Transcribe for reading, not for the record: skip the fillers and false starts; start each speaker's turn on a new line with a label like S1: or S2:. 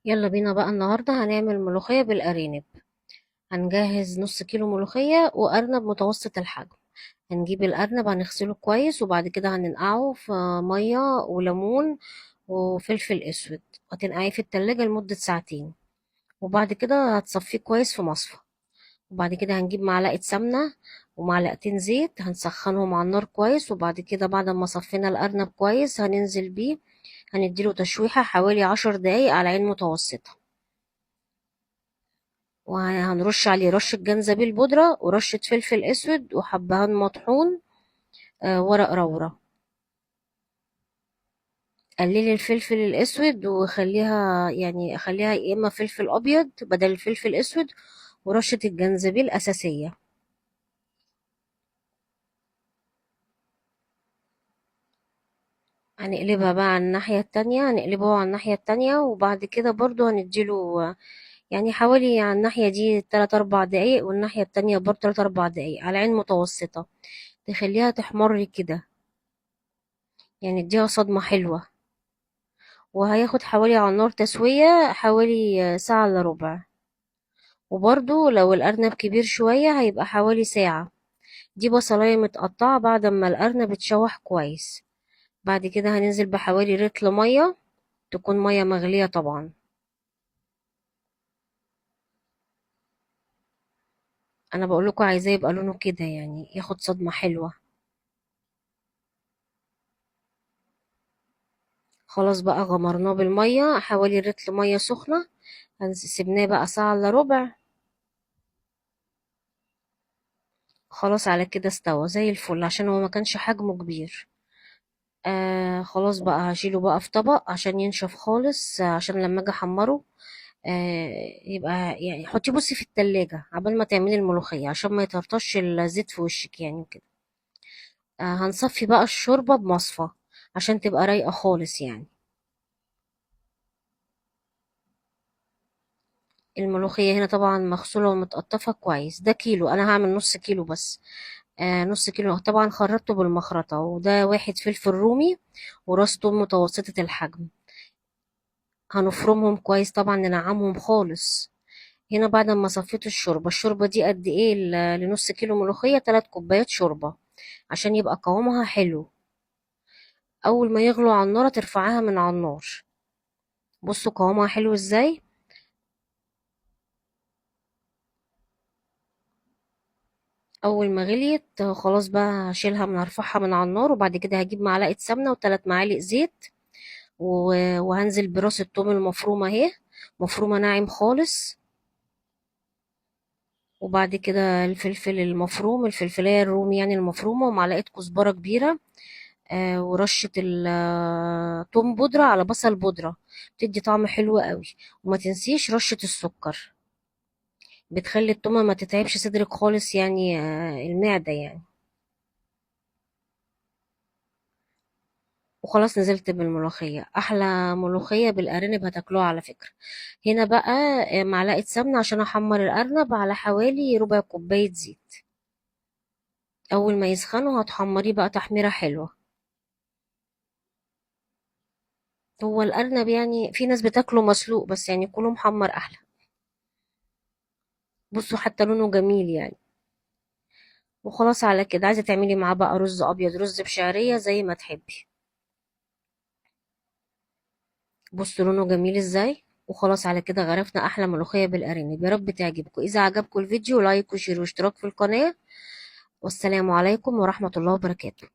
S1: يلا بينا بقى النهاردة هنعمل ملوخية بالأرانب. هنجهز نص كيلو ملوخية وأرنب متوسط الحجم. هنجيب الأرنب هنغسله كويس وبعد كده هننقعه في مية وليمون وفلفل أسود، هتنقعيه في التلاجة لمدة ساعتين. وبعد كده هتصفيه كويس في مصفى. وبعد كده هنجيب معلقة سمنة ومعلقتين زيت، هنسخنهم على النار كويس. وبعد كده بعد ما صفينا الأرنب كويس هننزل بيه، هنديله تشويحة حوالي 10 دقايق على عين متوسطة. وهنرش عليه رشة جنزبيل بودرة ورشة فلفل اسود وحبهان مطحون، ورق لورا. قللي الفلفل الاسود وخليها، يعني خليها يا اما فلفل ابيض بدل الفلفل الاسود، ورشة الجنزبيل اساسية. هنقلبها بقى على الناحية التانية، هنقلبه على الناحية التانية وبعد كده برضو هنديله يعني حوالي على الناحية دي 3 4 دقايق، والناحية التانية برضو 3 4 دقايق على عين متوسطة. تخليها تحمر كده، يعني اديها صدمة حلوة. وهياخد حوالي على النار تسوية حوالي ساعة الا ربع. وبرضو لو الأرنب كبير شوية هيبقى حوالي ساعة. دي بصلاية متقطعة بعد ما الأرنب اتشوح كويس. بعد كده هننزل بحوالي رتل مية، تكون مية مغلية طبعا. أنا بقولكوا عايزاه يبقى لونه كده، يعني ياخد صدمة حلوة. خلاص بقى غمرناه بالمية حوالي رتل مية سخنة. سيبناه بقى ساعة الا ربع. خلاص على كده استوى زي الفل عشان هو ما كانش حجمه كبير. خلاص بقى هشيله بقى في طبق عشان ينشف خالص، عشان لما اجي احمره يبقى يعني حطيه بصي في التلاجة عبال ما تعملي الملوخية عشان ما يطرطش الزيت في وشك يعني وكده. هنصفي بقى الشوربة بمصفى عشان تبقى رايقة خالص يعني. الملوخية هنا طبعا مغسولة ومتقطفة كويس. ده كيلو، انا هعمل نص كيلو بس. نص كيلو طبعا خرطته بالمخرطة. وده واحد فلفل رومي وراس توم متوسطة الحجم. هنفرمهم كويس طبعا، ننعمهم خالص. هنا بعد ما صفيت الشوربة دي قد ايه لنص كيلو ملوخية؟ 3 كوبايات شوربة عشان يبقى قوامها حلو. اول ما يغلوا على النار ترفعها من على النار. بصوا قوامها حلو ازاي. اول ما غليت خلاص بقى هشيلها من، هرفعها من على النار. وبعد كده هجيب معلقة سمنة و3 معالق زيت وهنزل براس الثوم المفرومة اهي، مفرومة ناعم خالص. وبعد كده الفلفل المفروم، الفلفلاية الرومي يعني المفرومة، ومعلقة كزبرة كبيرة. ورشة توم بودرة على بصل بودرة، بتدي طعم حلو قوي. وما تنسيش رشة السكر، بتخلي التومة ما تتعبش صدرك خالص يعني، المعدة يعني. وخلاص نزلت بالملوخية، أحلى ملوخية بالأرانب هتاكلوها على فكرة. هنا بقى معلقة سمنة عشان أحمر الأرنب على حوالي ربع كوباية زيت. أول ما يسخنوا هتحمريه بقى تحميرة حلوة. هو الأرنب يعني في ناس بتاكله مسلوق، بس يعني كله محمر أحلى. بصوا حتى لونه جميل يعني. وخلاص على كده، عايزة تعملي معاه بقى رز أبيض، رز بشعرية، زي ما تحبي. بصوا لونه جميل ازاي. وخلاص على كده غرفنا أحلى ملوخية بالأرانب. يا رب تعجبكم. إذا عجبكم الفيديو لايك وشير واشتراك في القناة. والسلام عليكم ورحمة الله وبركاته.